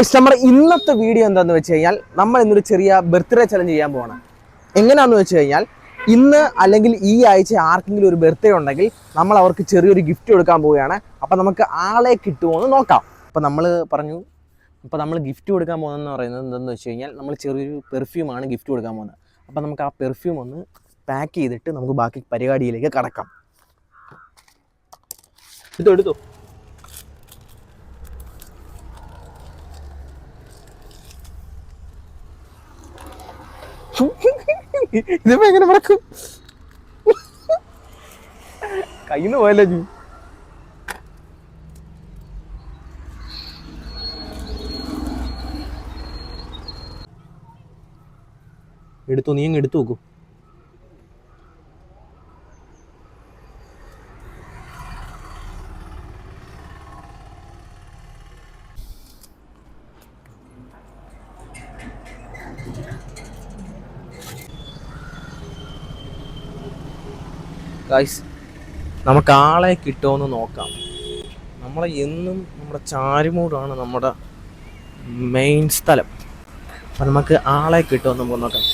നമ്മുടെ ഇന്നത്തെ വീഡിയോ എന്താണെന്ന് വെച്ച് കഴിഞ്ഞാൽ നമ്മൾ ഇന്നൊരു ചെറിയ ബർത്ത്ഡേ ചലഞ്ച് ചെയ്യാൻ പോവാണ്. എങ്ങനെയാണെന്ന് വെച്ച് കഴിഞ്ഞാൽ ഇന്ന് അല്ലെങ്കിൽ ഈ ആഴ്ച ആർക്കെങ്കിലും ഒരു ബർത്ത്ഡേ ഉണ്ടെങ്കിൽ നമ്മൾ അവർക്ക് ചെറിയൊരു ഗിഫ്റ്റ് കൊടുക്കാൻ പോവുകയാണ്. അപ്പം നമുക്ക് ആളെ കിട്ടുമോ എന്ന് നോക്കാം. അപ്പം നമ്മൾ പറഞ്ഞു, അപ്പോൾ നമ്മൾ ഗിഫ്റ്റ് കൊടുക്കാൻ പോകുന്നതെന്ന് പറയുന്നത് എന്താണെന്ന് വെച്ച് കഴിഞ്ഞാൽ നമ്മൾ ചെറിയൊരു പെർഫ്യൂമാണ് ഗിഫ്റ്റ് കൊടുക്കാൻ പോകുന്നത്. അപ്പം നമുക്ക് ആ പെർഫ്യൂം ഒന്ന് പാക്ക് ചെയ്തിട്ട് നമുക്ക് ബാക്കി പരിപാടിയിലേക്ക് കടക്കാം. എടുത്തോ ഇതിപ്പോ എങ്ങനെ മറക്കും? കയ്യിന്ന് പോയല്ലോ ജി. എടുത്തു, നീ അങ്ങ് എടുത്തു നോക്കൂ. ഗൈസ്, നമുക്ക് ആളെ കിട്ടുമെന്ന് നോക്കാം. നമ്മളെ എന്നും നമ്മുടെ ചാരുമൂടാണ് നമ്മുടെ മെയിൻ സ്ഥലം. അപ്പം നമുക്ക് ആളെ കിട്ടുമെന്ന് നമുക്ക് നോക്കാം.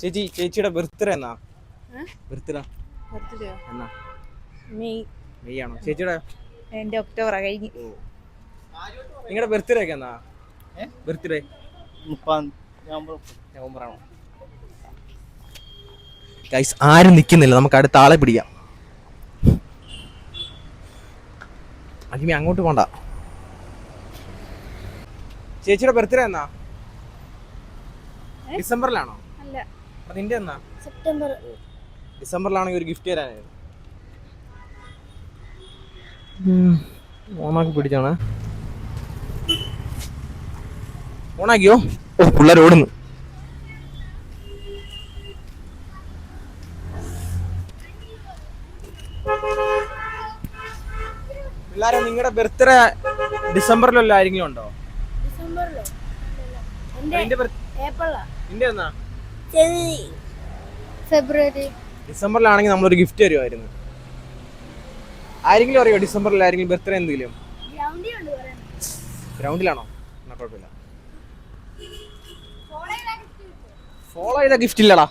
ചേച്ചിയുടെ ബർത്ത്ഡേ എന്നാ? ബർത്ത്ഡേ എന്നാ? മെയ് ആണോ? ചേച്ചിയുടെ എന്റെ ഒക്ടോബർ കഴിഞ്ഞു. നിങ്ങളുടെ ബർത്ത്ഡേ ഒക്കെ എന്നാ? ബർത്ത്ഡേ നവംബർ ആണോ? ഗൈസ്, ആരും നിൽക്കുന്നില്ല, നമുക്ക് അടുത്ത ആളെ പിടിക്കാം. അജിമി അങ്ങോട്ട് പോണ്ട. ചേച്ചിയുടെ ബർത്ത്ഡേ എന്നാ? ഡിസംബറിലാണോ? അല്ല, നിന്റെ എന്നാ? സെപ്റ്റംബർ. ഡിസംബറിലാണെങ്കിൽ ഒരു ഗിഫ്റ്റ് തരാനായിരുന്നു. ഓണാക്കി പിടിച്ചാണ്. ഓണാക്കിയോ? ഓ, പിള്ളേർ ഓടുന്നു. പിള്ളേരെ, നിങ്ങളുടെ ബർത്ത്ഡേ ഡിസംബറിലല്ല ആരെങ്കിലും ഉണ്ടോ? നിന്റെ എന്നാ? ഫെബ്രുവരി. ഡിസംബറിലാണെങ്കിൽ നമ്മളൊരു ഗിഫ്റ്റ് തരുമായിരുന്നു. ആരെങ്കിലും അറിയോ ഡിസംബറിൽ ആരെങ്കിലും ബർത്ത്ഡേ എന്തെങ്കിലും? ഗ്രൗണ്ടിലാണോ? എന്നാ കുഴപ്പമില്ല. ഫോളോ ചെയ്ത ഗിഫ്റ്റ് ഇല്ലടാ.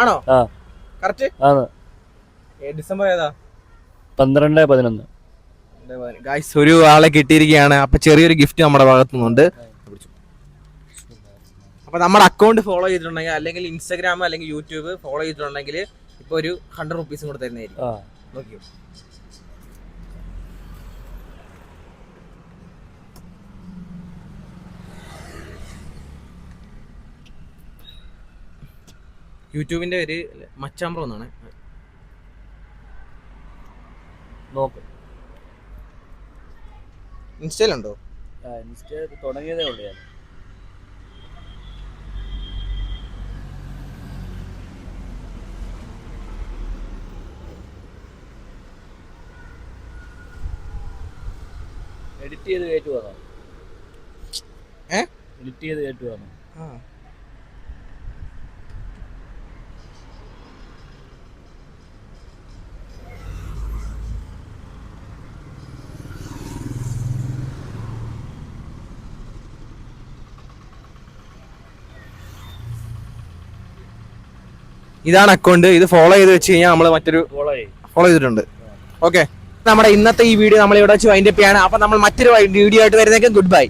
ആണോ? കറക്റ്റ് ഡിസംബർ ഏതാ? 12-11. ഗൈസ്, ഒരു ആളെ കിട്ടിയിരിക്കുകയാണ്. അപ്പൊ ചെറിയൊരു ഗിഫ്റ്റ് നമ്മുടെ ഭാഗത്തു നിന്നുണ്ട്. അപ്പൊ നമ്മുടെ അക്കൗണ്ട് ഫോളോ ചെയ്തിട്ടുണ്ടെങ്കിൽ, അല്ലെങ്കിൽ ഇൻസ്റ്റാഗ്രാം അല്ലെങ്കിൽ യൂട്യൂബ് ഫോളോ ചെയ്തിട്ടുണ്ടെങ്കിൽ ഇപ്പൊ ഒരു 100 റുപ്പീസും കൂടെ തരുന്നതായിരിക്കും. നോക്കിയോ? യൂട്യൂബിന്റെ പേര് മച്ചാമ്പ്രോ എന്നാണ്. നോക്ക്. ഇൻസ്റ്റയിലുണ്ടോ? ഇൻസ്റ്റ തുടങ്ങിയതേ ഉള്ളൂ ഞാൻ. എഡിറ്റ് ചെയ്ത് കയറ്റുവാണോ? എഡിറ്റ് ചെയ്ത് കയറ്റുവാണോ? ഇതാണ് അക്കൗണ്ട്. ഇത് ഫോളോ ചെയ്ത് വെച്ച് കഴിഞ്ഞാൽ നമ്മൾ മറ്റൊരു ഫോളോ ചെയ്തിട്ടുണ്ട്. ഓക്കെ, നമ്മുടെ ഇന്നത്തെ ഈ വീഡിയോ നമ്മൾ ഇവിടെ വെച്ച് വൈൻഡപ്പ് ചെയ്യാണ്. അപ്പൊ നമ്മൾ മറ്റൊരു വീഡിയോ ആയിട്ട് വരുന്നേക്കും. Good bye.